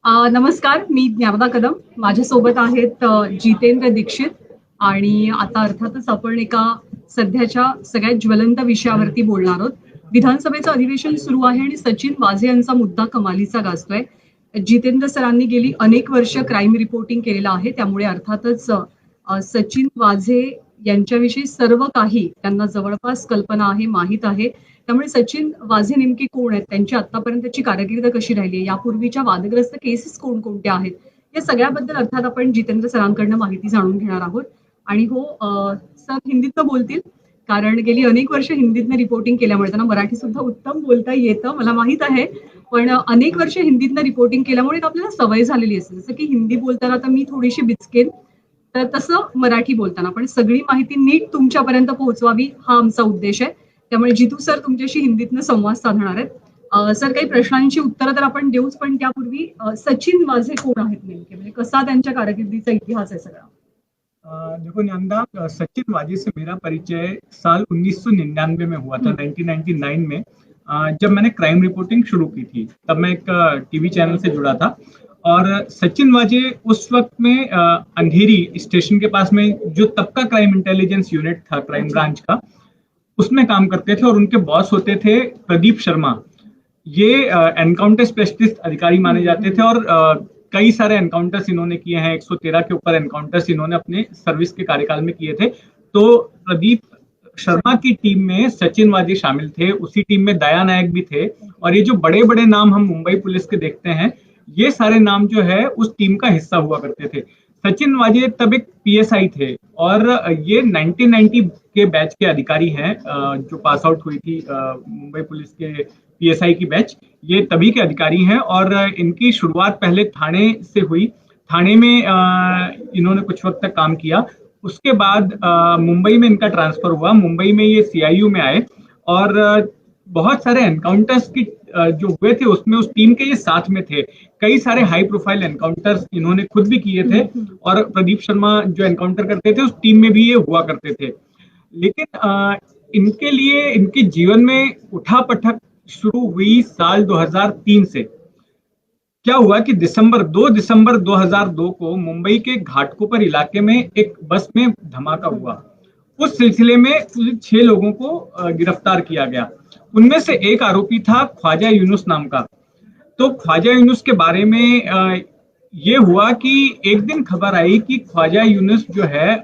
नमस्कार, मी ज्ञानदा कदम. माझ्यासोबत आहेत जितेंद्र दीक्षित. आणि आता अर्थातच आपण एका सध्याच्या सगळ्यात ज्वलंत विषयावरती बोलणार आहोत. विधानसभेचं अधिवेशन सुरू आहे आणि सचिन वाझे यांचा मुद्दा कमालीचा गाजतोय. जितेंद्र सरांनी गेली अनेक वर्ष क्राईम रिपोर्टिंग केलेलं आहे, त्यामुळे अर्थातच सचिन वाझे यांच्याविषयी सर्व काही त्यांना जवळपास कल्पना आहे, माहीत आहे. त्यामुळे सचिन वाझे नेमके कोण आहेत, त्यांची आतापर्यंतची कारकीर्द कशी राहिली आहे, यापूर्वीच्या वादग्रस्त केसेस कोणकोणत्या आहेत, या सगळ्याबद्दल अर्थात आपण जितेंद्र सरांकडनं माहिती जाणून घेणार आहोत. आणि हो, सर हिंदीतनं बोलतील, कारण गेली अनेक वर्ष हिंदीतनं रिपोर्टिंग केल्यामुळे त्यांना मराठी सुद्धा उत्तम बोलता येतं, मला माहित आहे. पण अनेक वर्ष हिंदीतनं रिपोर्टिंग केल्यामुळे एक आपल्याला सवय झालेली असते. जसं की हिंदी बोलताना तर मी थोडीशी बिचकेन, तर तसं मराठी बोलताना पण सगळी माहिती नीट तुमच्यापर्यंत पोहोचवावी हा आमचा उद्देश आहे. त्यामुळे जितू सर तुमच्याशी हिंदीतनं संवाद साधणार आहेत. सर, काही प्रश्नांची उत्तरं तर आपण देऊच, पण त्यापूर्वी सचिन वाझे कोण आहेत नेमके, म्हणजे कसा त्यांच्या कारकिर्दीचा इतिहास आहे सगळा? देखो नंदा, सचिन वाजे से मेरा परिचय साल 1999 में हुआ था। 1999 में जब मैंने क्राइम रिपोर्टिंग शुरू की थी, तब मैं एक टीवी चैनल से जुड़ा था। और सचिन वाजे उस वक्त में अंधेरी स्टेशन के पास में जो तब का क्राइम इंटेलिजेंस यूनिट था, क्राइम ब्रांच का, उसमें काम करते थे। और उनके बॉस होते थे प्रदीप शर्मा। ये एनकाउंटर स्पेशलिस्ट अधिकारी माने जाते थे और कई सारे एनकाउंटर्स इन्होंने किए हैं। 113 के ऊपर एनकाउंटर्स इन्होंने अपने सर्विस के कार्यकाल में किए थे। तो प्रदीप शर्मा की टीम में सचिन वाजे शामिल थे, उसी टीम में दया नायक भी थे। और ये जो बड़े बड़े नाम हम मुंबई पुलिस के देखते हैं, ये सारे नाम जो है उस टीम का हिस्सा हुआ करते थे। सचिन वाजे तब एक पीएसआई थे और ये 1990 के बैच के अधिकारी हैं, जो पास आउट हुई थी मुंबई पुलिस के पीएसआई की बैच, ये तभी के अधिकारी हैं। और इनकी शुरुआत पहले थाने से हुई। थाने में इन्होंने कुछ वक्त तक काम किया। उसके बाद मुंबई में इनका ट्रांसफर हुआ। मुंबई में ये सीआईयू में आए और बहुत सारे एनकाउंटर्स की जो हुए थे उसमें उस टीम के ये साथ में थे। कई सारे हाई प्रोफाइल एनकाउंटर्स इन्होंने खुद भी किए थे और प्रदीप शर्मा जो एनकाउंटर करते थे उस टीम में भी ये हुआ करते थे। लेकिन इनके लिए इनके जीवन में उठापटक शुरू हुई साल 2003 से। क्या हुआ कि 2 दिसंबर 2002 को मुंबई के घाटकोपर इलाके में एक बस में धमाका हुआ। उस सिलसिले में 6 लोगों को गिरफ्तार किया गया। उनमें से एक आरोपी था ख्वाजा यूनुस नाम का। तो ख्वाजा यूनुस के बारे में ये हुआ कि एक दिन खबर आई कि ख्वाजा यूनुस जो है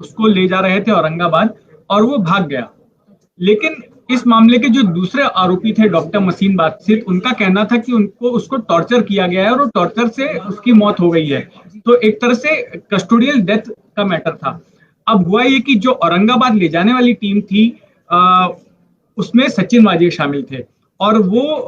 उसको ले जा रहे थे औरंगाबाद और वो भाग गया। लेकिन इस मामले के जो दूसरे आरोपी थे डॉक्टर मसीन बासित, उनका कहना था कि उसको टॉर्चर किया गया है और वो टॉर्चर से उसकी मौत हो गई है। तो एक तरह से कस्टोडियल डेथ का मैटर था। अब हुआ ये कि जो औरंगाबाद ले जाने वाली टीम थी उसमें सचिन वाजे शामिल थे। और वो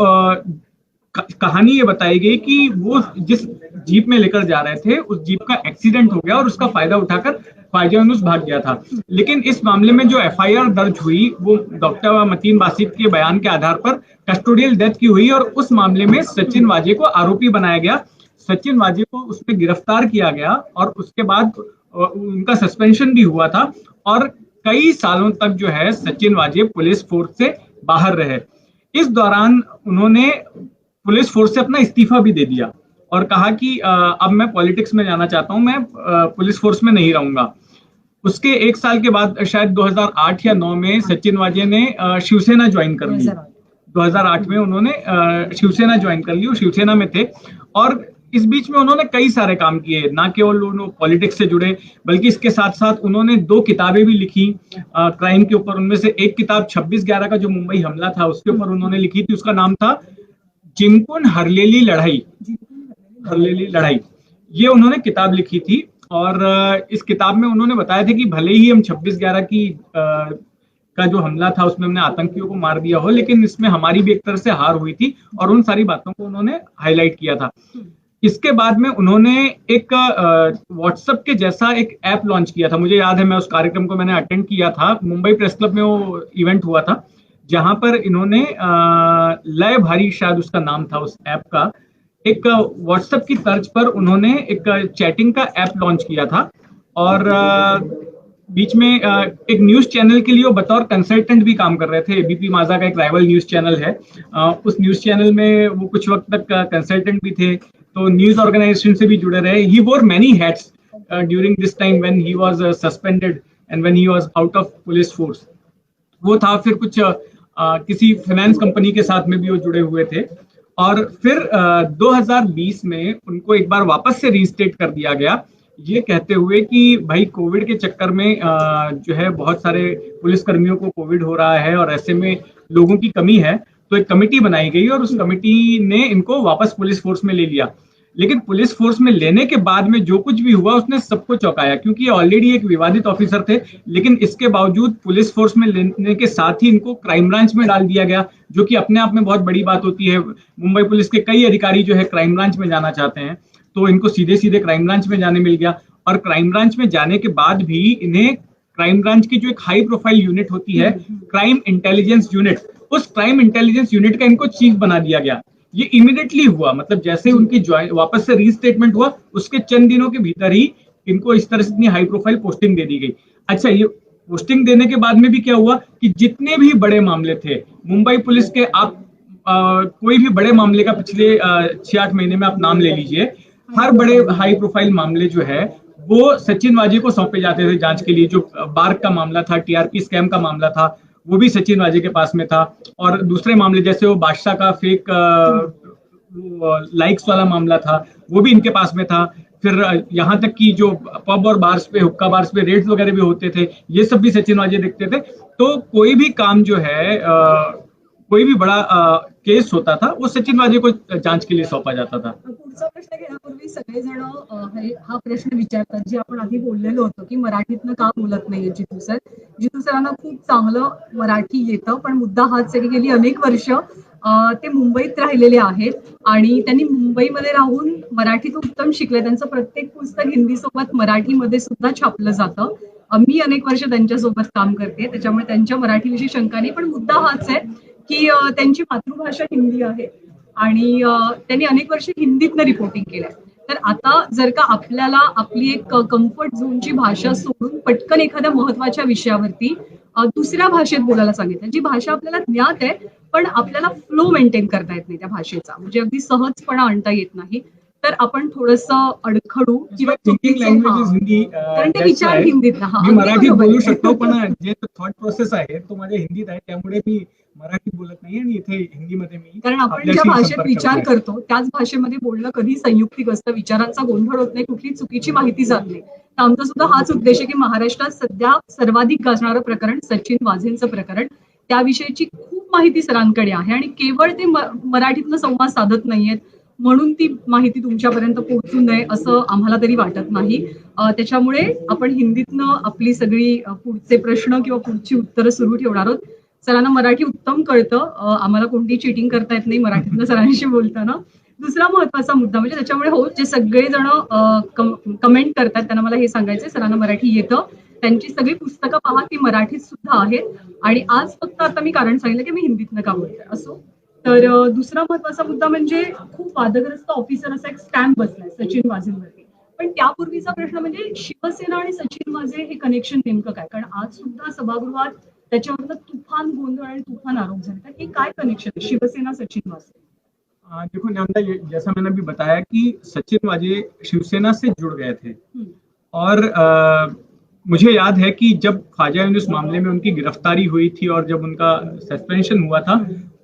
कहानी ये बताई गई कि वो जिस जीप में लेकर जा रहे थे उस जीप का एक्सीडेंट हो गया और उसका फायदा उठाकर ख्वाजा यूनुस भाग गया था। लेकिन इस मामले में जो एफआईआर दर्ज हुई वो डॉक्टर मतीन बासित के बयान के आधार पर कस्टोडियल डेथ की हुई और उस मामले में सचिन वाजे को आरोपी बनाया गया। सचिन वाजे को उसमें गिरफ्तार किया गया और उसके बाद उनका सस्पेंशन भी हुआ था। और कई सालों तक जो है सचिन वाजे पुलिस फोर्स से बाहर रहे। इस दौरान उन्होंने पुलिस फोर्स से अपना इस्तीफा भी दे दिया और कहा कि अब मैं पॉलिटिक्स में जाना चाहता हूं, मैं पुलिस फोर्स में नहीं रहूंगा। उसके 1 साल के बाद शायद 2008 या 9 में सचिन वाजे ने शिवसेना ज्वाइन कर ली। 2008 में उन्होंने शिवसेना ज्वाइन कर ली, वो शिवसेना में थे। और इस बीच में उन्होंने कई सारे काम किए, ना केवल उन्होंने पॉलिटिक्स से जुड़े बल्कि इसके साथ साथ उन्होंने 2 किताबें भी लिखी क्राइम के ऊपर। उनमें से एक किताब 26/11 का जो मुंबई हमला था उसके ऊपर उन्होंने लिखी थी, उसका नाम था जिंकुन हरलेली लड़ाई। हरलेली लड़ाई, ये उन्होंने किताब लिखी थी। और इस किताब में उन्होंने बताया था कि भले ही हम 26/11 की का जो हमला था उसमें हमने आतंकियों को मार दिया हो, लेकिन इसमें हमारी भी एक तरह से हार हुई थी। और उन सारी बातों को उन्होंने हाईलाइट किया था। इसके बाद में उन्होंने एक व्हाट्सएप के जैसा एक ऐप लॉन्च किया था। मुझे याद है, मैं उस कार्यक्रम को मैंने अटेंड किया था, मुंबई प्रेस क्लब में वो इवेंट हुआ था, जहां पर इन्होंने लय भारी शायद उसका नाम था उस ऐप का, एक व्हाट्सएप की तर्ज पर उन्होंने एक चैटिंग का ऐप लॉन्च किया था। और बीच में एक न्यूज चैनल के लिए वो बतौर कंसल्टेंट भी काम कर रहे थे। एबीपी माझा का एक राइवल न्यूज चैनल है, उस न्यूज चैनल में वो कुछ वक्त तक कंसल्टेंट भी थे। तो न्यूज ऑर्गेनाइजेशन से भी जुड़े रहे. ही वोर many hats during this time when he was suspended and when he was out of police force. वो था. फिर कुछ किसी फाइनेंस कंपनी के साथ में भी वो जुड़े हुए थे. और फिर 2020 में उनको एक बार वापस से रीस्टेट कर दिया गया, ये कहते हुए कि भाई कोविड के चक्कर में जो है बहुत सारे पुलिस कर्मियों को कोविड हो रहा है और ऐसे में लोगों की कमी है. तो एक कमेटी बनाई गई और उस कमेटी ने इनको वापस पुलिस फोर्स में ले लिया. लेकिन पुलिस फोर्स में लेने के बाद में जो कुछ भी हुआ उसने सबको चौंकाया, क्योंकि ऑलरेडी एक विवादित ऑफिसर थे. लेकिन इसके बावजूद पुलिस फोर्स में लेने के साथ ही इनको क्राइम ब्रांच में डाल दिया गया, जो कि अपने आप में बहुत बड़ी बात होती है. मुंबई पुलिस के कई अधिकारी जो है क्राइम ब्रांच में जाना चाहते हैं, तो इनको सीधे सीधे क्राइम ब्रांच में जाने मिल गया. और क्राइम ब्रांच में जाने के बाद भी इन्हें क्राइम ब्रांच की जो एक हाई प्रोफाइल यूनिट होती है, क्राइम इंटेलिजेंस यूनिट, उस क्राइम इंटेलिजेंस यूनिट का इनको चीफ बना दिया गया. ये इमीडिएटली हुआ, मतलब जैसे ही उनकी वापस से रीस्टेटमेंट हुआ उसके चंद दिनों के भीतर ही इनको इस तरह से इतनी हाई प्रोफाइल पोस्टिंग दे दी गई. अच्छा, ये पोस्टिंग देने के बाद में भी क्या हुआ कि जितने भी बड़े मामले थे मुंबई पुलिस के, आप कोई भी बड़े मामले का पिछले 6-8 महीने में आप नाम ले लीजिए, हर बड़े हाई प्रोफाइल मामले जो है वो सचिन वाजे को सौंपे जाते थे जांच के लिए. जो बार्क का मामला था, टीआरपी स्कैम का मामला था, वो भी सचिन वाजे के पास में था. और दूसरे मामले जैसे वो बादशाह का फेक लाइक्स वाला मामला था, वो भी इनके पास में था. फिर यहाँ तक कि जो पब और बार्स पे, हुक्का बार्स पे रेड्स वगैरह भी होते थे, ये सब भी सचिन वाजे देखते थे. तो कोई भी काम जो है, कोई भी बड़ा केस होता था, वो सचिन वाजे को जांच के लिए सौंपा जाता था. पुढचा प्रश्न घेण्यापूर्वी सगळेजण हा प्रश्न विचारतात, जे आपण आधी बोललेलो होतो की मराठीतनं का बोलत नाहीये जितू सर. जितू सरांना खूप चांगलं मराठी येतं, पण मुद्दा हाच आहे की गेली अनेक वर्ष ते मुंबईत राहिलेले आहेत आणि त्यांनी मुंबईमध्ये राहून मराठीत उत्तम शिकले. त्यांचं प्रत्येक पुस्तक हिंदी सोबत मराठीमध्ये सुद्धा छापलं जातं. मी अनेक वर्ष त्यांच्यासोबत काम करते, त्याच्यामुळे त्यांच्या मराठीविषयी शंका नाही. पण मुद्दा हाच आहे की त्यांची मातृभाषा हिंदी आहे आणि त्यांनी अनेक वर्ष हिंदीतनं रिपोर्टिंग केलंय. तर आता जर का आपल्याला आपली एक कम्फर्ट झोनची भाषा सोडून पटकन एखाद्या महत्वाच्या विषयावरती दुसऱ्या भाषेत बोलायला सांगितलं, जी भाषा आपल्याला ज्ञात आहे पण आपल्याला फ्लो मेंटेन करता येत नाही त्या भाषेचा, म्हणजे अगदी सहजपणा आणता येत नाही, तर आपण थोडंसं अडखडू किंवा थिंकिंग लँग्वेज इज हिंदी. कारण ते विचार हिंदीत मी मराठीत बोलू शकतो, पण जे थॉट प्रोसेस आहे तो माझ्या हिंदीत आहे, त्यामुळे मी मराठीत बोलत नाही आणि इथे हिंदीमध्ये मी, कारण आपण ज्या भाषेत विचार करतो त्याच भाषेमध्ये बोलणं कधी संयुक्तिक असतं, विचारांचा गोंधळ होत नाही, कुठली चुकीची माहिती जात नाही. तर आमचा सुद्धा हाच उद्देश आहे की महाराष्ट्रात सध्या सर्वाधिक गाजणारं प्रकरण सचिन वाझेंचं प्रकरण, त्याविषयीची खूप माहिती सरांकडे आहे आणि केवळ ते मराठीतनं संवाद साधत नाहीयेत म्हणून ती माहिती तुमच्यापर्यंत पोहोचू नये असं आम्हाला तरी वाटत नाही. त्याच्यामुळे आपण हिंदीतनं आपली सगळी पुढचे प्रश्न किंवा पुढची उत्तरं सुरू ठेवणार आहोत. सरांना मराठी उत्तम कळतं, आम्हाला कोणती चिटिंग करता येत नाही मराठीतनं सरांशी बोलताना. दुसरा महत्वाचा मुद्दा म्हणजे त्याच्यामुळे हो, जे सगळेजण कमेंट करतात त्यांना मला हे सांगायचंय, सरांना मराठी येतं, त्यांची सगळी पुस्तकं पहा, ती मराठीत सुद्धा आहेत. आणि आज फक्त आता मी कारण सांगितलं की मी हिंदीतनं का बोलते असो. तर दुसरा महत्वाचा मुद्दा म्हणजे खूप वादग्रस्त ऑफिसर असा एक स्टॅम्प बसलाय सचिन वाझेंवरती. पण त्यापूर्वीचा प्रश्न म्हणजे शिवसेना आणि सचिन वाझे हे कनेक्शन नेमकं काय, कारण आज सुद्धा सभागृहात त्याच्यावरनं तुफान गोंधळ आणि तुफान आरोप झाले. तर हे काय कनेक्शन आहे शिवसेना सचिन वाझे? देखो नंदा, जैसा मैंने अभी बताया कि सचिन वाजे शिवसेना से जुड़ गए थे और मुझे याद है कि जब ख्वाजा यूनुस मामले में उनकी गिरफ्तारी हुई थी और जब उनका सस्पेंशन हुआ था,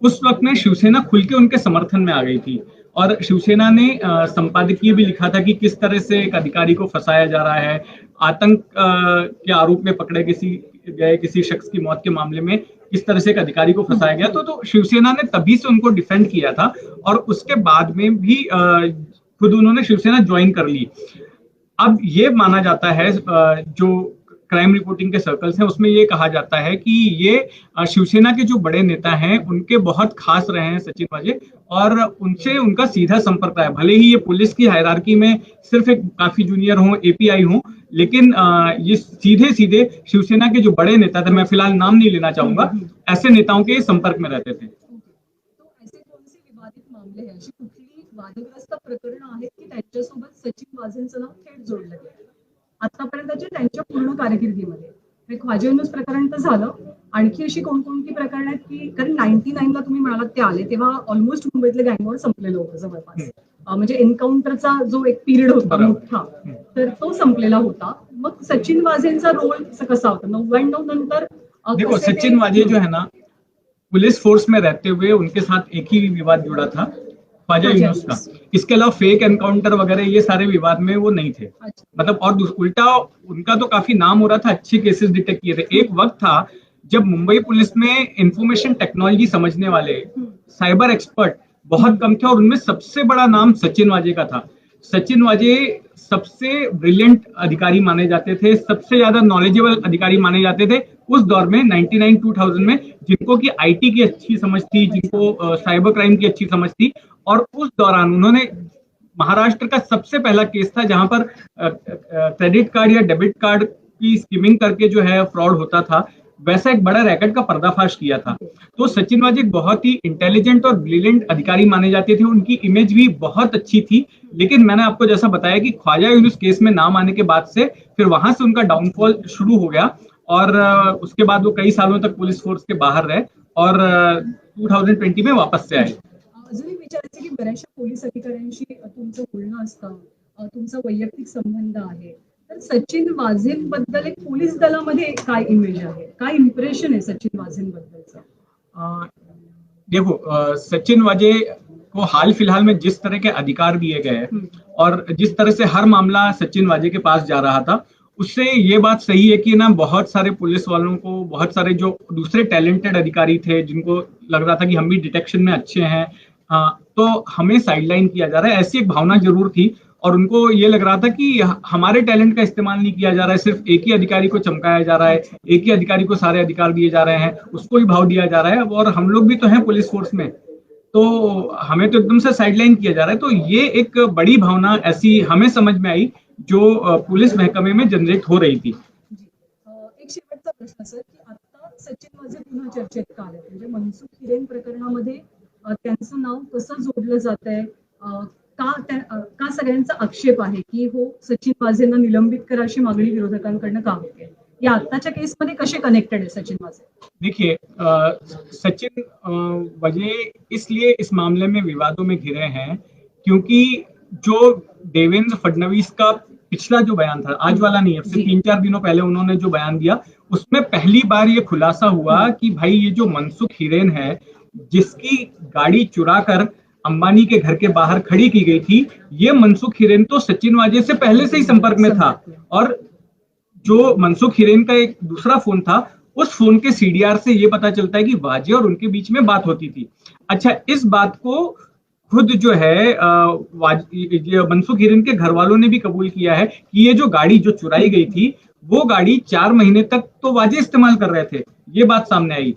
उस वक्त में शिवसेना खुल के उनके समर्थन में आ गई थी और शिवसेना ने संपादकीय भी लिखा था कि किस तरह से एक अधिकारी को फंसाया जा रहा है, आतंक के आरोप में पकड़े गए किसी शख्स की मौत के मामले में किस तरह से एक अधिकारी को फंसाया गया. तो शिवसेना ने तभी से उनको डिफेंड किया था और उसके बाद में भी खुद उन्होंने शिवसेना ज्वाइन कर ली. अब ये माना जाता है, जो क्राइम रिपोर्टिंग के सर्कल्स हैं उसमें ये कहा जाता है कि ये शिवसेना के जो बड़े नेता हैं उनके बहुत खास रहे हैं सचिन वाजे, और उनसे उनका सीधा संपर्क है. भले ही ये पुलिस की हायरार्की में सिर्फ एक काफी जूनियर हो, एपीआई हो, लेकिन ये सीधे सीधे शिवसेना के जो बड़े नेता थे, मैं फिलहाल नाम नहीं लेना चाहूंगा, ऐसे नेताओं के संपर्क में रहते थे. तो ऐसे कोणते विवादित मामले हैं, अशी कुठली वादग्रस्त प्रकरण आहेत की त्यांच्यासोबत सचिन वाझेंचं नाव थेट जोडलं गेलं आतापर्यंतच्या त्यांच्या पूर्ण कारकिर्दीमध्ये? ख्वाजा यूनुस प्रकरण तर झालं, आणखी अशी कोणकोणती प्रकरण आहेत की, कारण 99 ला तुम्ही म्हणालात ते आले तेव्हा ऑलमोस्ट मुंबईतलं गँगवॉर संपलेलं होतं जवळपास, म्हणजे एन्काउंटरचा जो एक पिरियड होता बरोबर. मोठा, तर तो संपलेला होता. मग सचिन वाझेंचा रोल कसा होता 99 नंतर? देखो कसे ते- सचिन वाजे जो है ना, पुलिस फोर्स में रहते हुए उनके साथ एक ही विवाद जुड़ा था, ख्वाजा ख्वाजा यूनुस का। यूनुस। इसके अलावा फेक एनकाउंटर वगैरह ये सारे विवाद में वो नहीं थे। अच्छा. मतलब और उल्टा उनका तो काफी नाम हो रहा था, अच्छे केसेस डिटेक्ट किए थे। एक वक्त था जब मुंबई पुलिस में इंफॉर्मेशन टेक्नोलॉजी समझने वाले साइबर एक्सपर्ट बहुत कम थे और उनमें सबसे बड़ा नाम सचिन वाजे का था। सचिन वाजे सबसे ब्रिलियंट अधिकारी माने जाते थे, सबसे ज्यादा नॉलेजेबल अधिकारी माने जाते थे उस दौर में 99-2000 में, जिनको की आईटी की अच्छी समझ थी, जिनको साइबर क्राइम की अच्छी समझ थी। और उस दौरान उन्होंने महाराष्ट्र का सबसे पहला केस था जहां पर क्रेडिट कार्ड या डेबिट कार्ड की स्कीमिंग करके जो है फ्रॉड होता था, वैसा एक बड़ा रैकेट का पर्दाफाश किया था। तो सचिन वाजे बहुत ही इंटेलिजेंट और ब्रिलियंट अधिकारी माने जाते थे, उनकी इमेज भी बहुत अच्छी थी। लेकिन मैंने आपको जैसा बताया कि ख्वाजा यूनुस केस में नाम आने के बाद से फिर वहां से उनका डाउनफॉल शुरू हो गया और उसके बाद वो कई सालों तक पुलिस फोर्स के बाहर रहे और 2020 में वापस से आए। अजून एक विचारायचं की बऱ्याचशा पोलीस अधिकाऱ्यांशी तुमचं बोलणं असतं, तुमचा वैयक्तिक संबंध आहे, तर सचिन वाझेंबद्दल एक पोलीस दलामध्ये काय इमेज आहे, काय इम्प्रेशन आहे सचिन वाझेंबद्दलचं? देखो सचिन वाजे को हाल फिलहाल में जिस तरह के अधिकार दिए गए और जिस तरह से हर मामला सचिन वाजे के पास जा रहा था, उससे ये बात सही है कि ना बहुत सारे पुलिस वालों को, बहुत सारे जो दूसरे टैलेंटेड अधिकारी थे जिनको लग रहा था कि हम भी डिटेक्शन में अच्छे हैं, तो हमें साइडलाइन किया जा रहा है, ऐसी एक भावना जरूर थी। और उनको ये लग रहा था कि हमारे टैलेंट का इस्तेमाल नहीं किया जा रहा है, सिर्फ एक ही अधिकारी को चमकाया जा रहा है, एक ही अधिकारी को सारे अधिकार दिए जा रहे हैं, उसको ही भाव दिया जा रहा है और हम लोग भी तो हैं पुलिस फोर्स में, तो हमें तो एकदम से साइडलाइन किया जा रहा है। तो ये एक बड़ी भावना ऐसी हमें समझ में आई जो पुलिस महकमे में जनरेट हो रही थी। एक शेवटचा प्रश्न सर, की आता सचिन वाझे पुन्हा चर्चेत का आले? म्हणजे मनसुख हिरेन प्रकरणामध्ये त्यांचं नाव कसं जोडलं जात आहे? का सगळ्यांचा आक्षेप आहे की हो सचिन वाझेंना निलंबित करा अशी मागणी विरोधकांकडनं का होते? या आत्ताच्या केसमध्ये कसे कनेक्टेड आहे सचिन वाझे? देखिए सचिन वाजे इसलिए इस मामले में विवादों में घिरे हैं क्योंकि जो देवेंद्र फडणवीस का पिछला जो बयान था, आज वाला नहीं है, सिर्फ 3-4 दिनों पहले उन्होंने जो बयान दिया, उसमें पहली बार ये खुलासा हुआ कि भाई ये जो मनसुख हिरेन है, जिसकी गाड़ी चुरा कर अंबानी के घर के बाहर खड़ी की गई थी, ये मनसुख हिरेन तो सचिन वाजे से पहले से ही संपर्क में था। और जो मनसुख हिरेन का एक दूसरा फोन था, उस फोन के सीडीआर से ये पता चलता है कि वाजे और उनके बीच में बात होती थी। अच्छा, इस बात को खुद जो है मनसुख हिरेन के घर वालों ने भी कबूल किया है कि ये जो गाड़ी जो चुराई गई थी, वो गाड़ी 4 महीने तक तो वाजे इस्तेमाल कर रहे थे, ये बात सामने आई।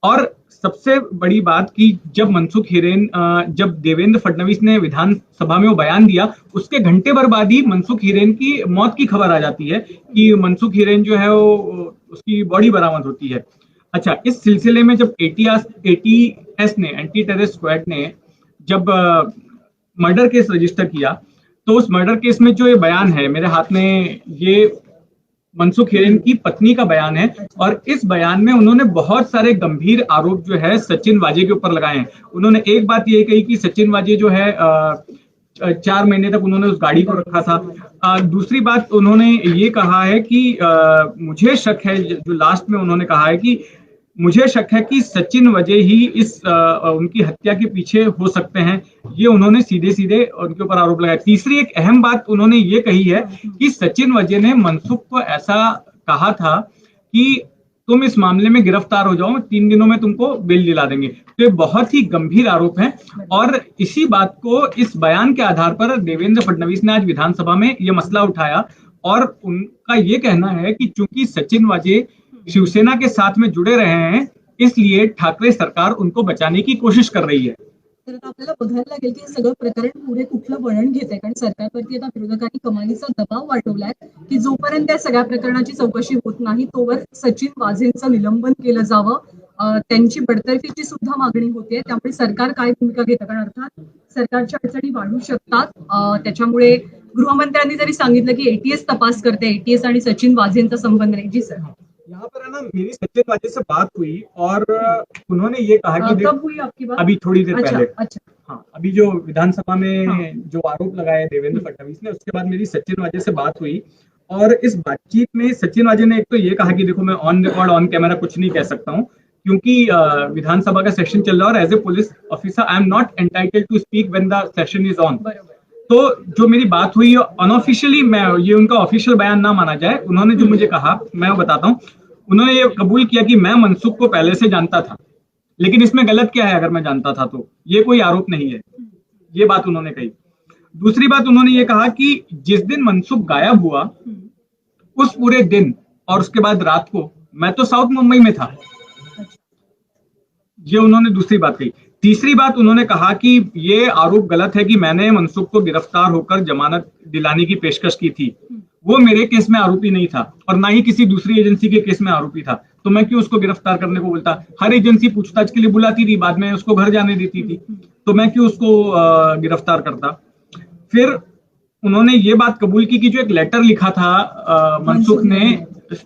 और सबसे बड़ी बात कि जब मनसुख हिरेन, जब देवेंद्र फडणवीस ने विधानसभा में वो बयान दिया, उसके घंटे भर बाद ही मनसुख हिरेन की मौत की खबर आ जाती है कि मनसुख हिरेन जो है वो उसकी बॉडी बरामद होती है। अच्छा, इस सिलसिले में जब एटीएस ने, एंटी टेररिस्ट स्क्वाड ने जब मर्डर केस रजिस्टर किया, तो उस मर्डर केस में जो ये बयान है मेरे हाथ में, ये मनसुख हिरेन की पत्नी का बयान है और इस बयान में उन्होंने बहुत सारे गंभीर आरोप जो है सचिन वाजे के ऊपर लगाए हैं। उन्होंने एक बात ये कही कि सचिन वाजे जो है 4 महीने तक उन्होंने उस गाड़ी को रखा था। दूसरी बात उन्होंने ये कहा है कि मुझे शक है, जो लास्ट में उन्होंने कहा है कि मुझे शक है कि सचिन वजह ही इस उनकी हत्या के पीछे हो सकते हैं। ये उन्होंने सीधे सीधे उनके ऊपर आरोप लगाया। तीसरी एक अहम बात उन्होंने ये कही है कि सचिन वजह ने मनसुख को ऐसा कहा था कि तुम इस मामले में गिरफ्तार हो जाओ, 3 दिनों में तुमको बेल दिला देंगे। तो ये बहुत ही गंभीर आरोप है और इसी बात को, इस बयान के आधार पर देवेंद्र फडणवीस ने आज विधानसभा में यह मसला उठाया और उनका ये कहना है कि चूंकि सचिन वाजे शिवसेना के साथ में जुड़े रहे हैं, इसलिए ठाकरे सरकार उनको बचाने की कोशिश कर रही है। तर आता आपल्याला बघायला लागेल की हे सगळं प्रकरण पुढे कुठलं वळण घेत आहे, कारण सरकारवरती आता विरोधकांनी कमालीचा दबाव वाढवलाय की जोपर्यंत त्या सगळ्या प्रकरणाची चौकशी होत नाही तोवर सचिन वाझेंचं निलंबन केलं जावं, त्यांची बडतर्फीची सुद्धा मागणी होते। त्यामुळे सरकार काय भूमिका घेतं, कारण अर्थात सरकारच्या अडचणी वाढू शकतात। त्याच्यामुळे गृहमंत्र्यांनी जरी सांगितलं की एटीएस तपास करते, एटीएस आणि सचिन वाझेंचा संबंध नाही। जी सर, यहाँ पर है ना, मेरी सचिन वाजे से बात हुई और उन्होंने ये कहा कि कब हुई आपकी बात? अभी थोड़ी देर अच्छा, पहले। अच्छा। हाँ, अभी जो विधानसभा में हाँ। जो आरोप लगाए देवेंद्र फडणवीस ने, उसके बाद मेरी सचिन वाजे से बात हुई और इस बातचीत में सचिन वाजे ने एक तो ये कहा कि देखो मैं ऑन रिकॉर्ड ऑन कैमरा कुछ नहीं कह सकता हूँ क्योंकि विधानसभा का सेशन चल रहा है और as a police officer I am not entitled to speak when the session is on. बरोबर। तो जो मेरी बात हुई अनऑफिशियली, मैं ये उनका ऑफिशियल बयान ना माना जाए, उन्होंने जो मुझे कहा मैं वो बताता हूँ। उन्होंने ये कबूल किया कि मैं मनसुख को पहले से जानता था, लेकिन इसमें गलत क्या है अगर मैं जानता था तो ये कोई आरोप नहीं है, ये बात उन्होंने कही। दूसरी बात उन्होंने ये कहा कि जिस दिन मनसुख गायब हुआ उस पूरे दिन और उसके बाद रात को मैं तो साउथ मुंबई में था, ये उन्होंने दूसरी बात कही। तीसरी बात उन्होंने कहा कि ये आरोप गलत है कि मैंने मनसुख को गिरफ्तार होकर जमानत दिलाने की पेशकश की थी, वो मेरे केस में आरोपी नहीं था और ना ही किसी दूसरी एजेंसी के केस में आरोपी था, तो मैं क्यों उसको गिरफ्तार करने को बोलता। हर एजेंसी पूछताछ के लिए बुलाती थी, बाद में उसको घर जाने देती थी, तो मैं क्यों उसको गिरफ्तार करता। फिर उन्होंने ये बात कबूल की कि जो एक लेटर लिखा था मनसुख ने,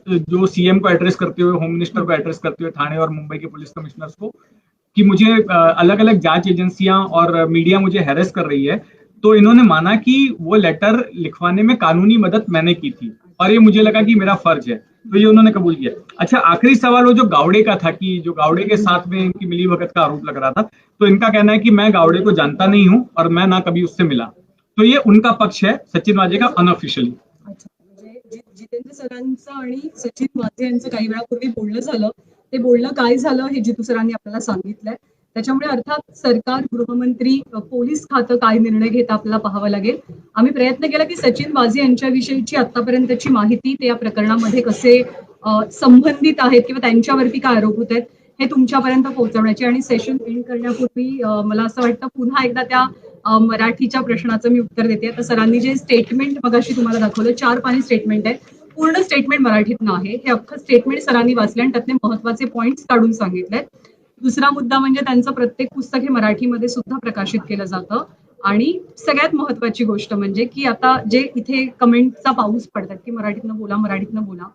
जो सीएम को एड्रेस करते हुए, होम मिनिस्टर को एड्रेस करते हुए, थाने और मुंबई के पुलिस कमिश्नर्स को, कि मुझे अलग अलग जांच एजेंसियां और मीडिया मुझे हैरेस कर रही है, तो इन्होंने माना कि वो लेटर लिखवाने में कानूनी मदद मैंने की थी और ये मुझे लगा कि मेरा फर्ज है, तो ये उन्होंने कबूल किया। अच्छा, आखिरी सवाल वो जो गावड़े का था कि जो गावड़े के साथ में इनकी मिलीभगत का आरोप लग रहा था, तो इनका कहना है कि मैं गावड़े को जानता नहीं हूं और मैं ना कभी उससे मिला, तो ये उनका पक्ष है सचिन वाजे का अनऑफिशियली। अच्छा, म्हणजे जितेंद्र सरांचं आणि सचिन वाझे यांचं काही वेळापूर्वी बोलणं झालं, ते बोलणं काय झालं हे जितू सरांनी आपल्याला सांगितलंय। त्याच्यामुळे अर्थात सरकार, गृहमंत्री, पोलीस खातं काय निर्णय घेत आपल्याला पाहावं लागेल। आम्ही प्रयत्न केला की सचिन वाझे यांच्याविषयीची आतापर्यंतची माहिती, ते या प्रकरणामध्ये कसे संबंधित आहेत किंवा त्यांच्यावरती काय आरोप होत आहेत हे तुमच्यापर्यंत पोहोचवण्याची, आणि सेशन एंड करण्यापूर्वी मला असं वाटतं पुन्हा एकदा त्या मराठीच्या प्रश्नाचं मी उत्तर देते। तर सरांनी जे स्टेटमेंट मगाशी तुम्हाला दाखवलं, 4 पानी स्टेटमेंट आहे, पूर्ण स्टेटमेंट मराठीतनं आहे, हे अख्खं स्टेटमेंट सरांनी वाचलं आणि त्यातले महत्वाचे पॉइंट्स काढून सांगितले। दुसरा मुद्दा म्हणजे त्यांचं प्रत्येक पुस्तक हे मराठीमध्ये सुद्धा प्रकाशित केलं जातं, आणि सगळ्यात महत्वाची गोष्ट म्हणजे की आता जे इथे कमेंटचा पाऊस पडतात की मराठीतनं बोला,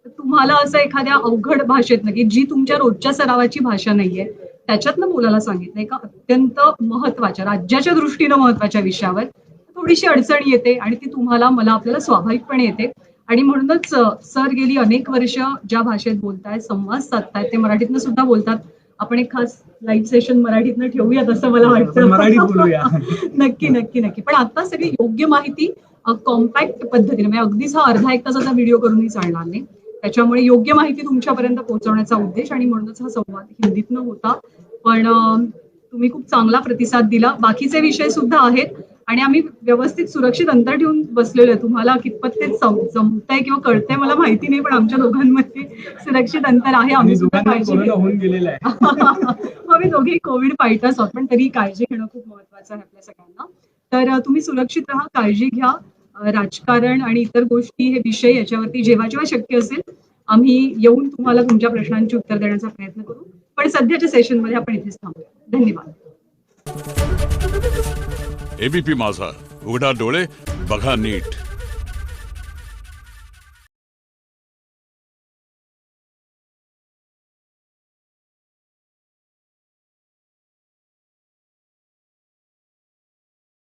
तर तुम्हाला असं एखाद्या अवघड भाषेतनं की जी तुमच्या रोजच्या सरावाची भाषा नाहीये त्याच्यातनं बोलायला सांगितलं, एका अत्यंत महत्वाच्या, राज्याच्या दृष्टीनं महत्वाच्या विषयावर थोडीशी अडचण येते आणि ती तुम्हाला, मला, आपल्याला स्वाभाविकपणे येते, आणि म्हणूनच सर गेली अनेक वर्ष ज्या भाषेत बोलतायत, संवाद साधतायत, ते मराठीतनं सुद्धा बोलतात। आपण एक खास लाईव्ह सेशन मराठीतनं ठेवूयात असं मला वाटतं, मराठीत बोलूया। नक्की नक्की नक्की। पण आता सगळी योग्य माहिती कॉम्पॅक्ट पद्धतीने, म्हणजे अगदीच हा अर्धा एक तासाचा व्हिडिओ करूनही चालणार नाही, त्याच्यामुळे योग्य माहिती तुमच्यापर्यंत पोहोचवण्याचा उद्देश, आणि म्हणूनच हा संवाद हिंदीतनं होता। पण तुम्ही खूप चांगला प्रतिसाद दिला। बाकीचे विषय सुद्धा आहेत आणि आम्ही व्यवस्थित सुरक्षित अंतर ठेवून बसलेलो आहे। तुम्हाला कितपत ते जमतंय किंवा कळतंय मला माहिती नाही, पण आमच्या दोघांमध्ये सुरक्षित अंतर आहे, आम्ही सुद्धा काळजी होऊन गेलेलं आहे। आम्ही दोघेही कोविड फायटर्स आहोत, पण तरी काळजी घेणं खूप महत्वाचं आहे आपल्या सगळ्यांना। तर तुम्ही सुरक्षित राहा, काळजी घ्या। राजकारण आणि इतर गोष्टी, हे विषय, याच्यावरती जेव्हा जेव्हा शक्य असेल आम्ही येऊन तुम्हाला तुमच्या प्रश्नांची उत्तर देण्याचा प्रयत्न करू, पण सध्याच्या सेशनमध्ये आपण इथेच थांबूया। धन्यवाद। एबीपी माझा, उघडा डोळे बघा नीट।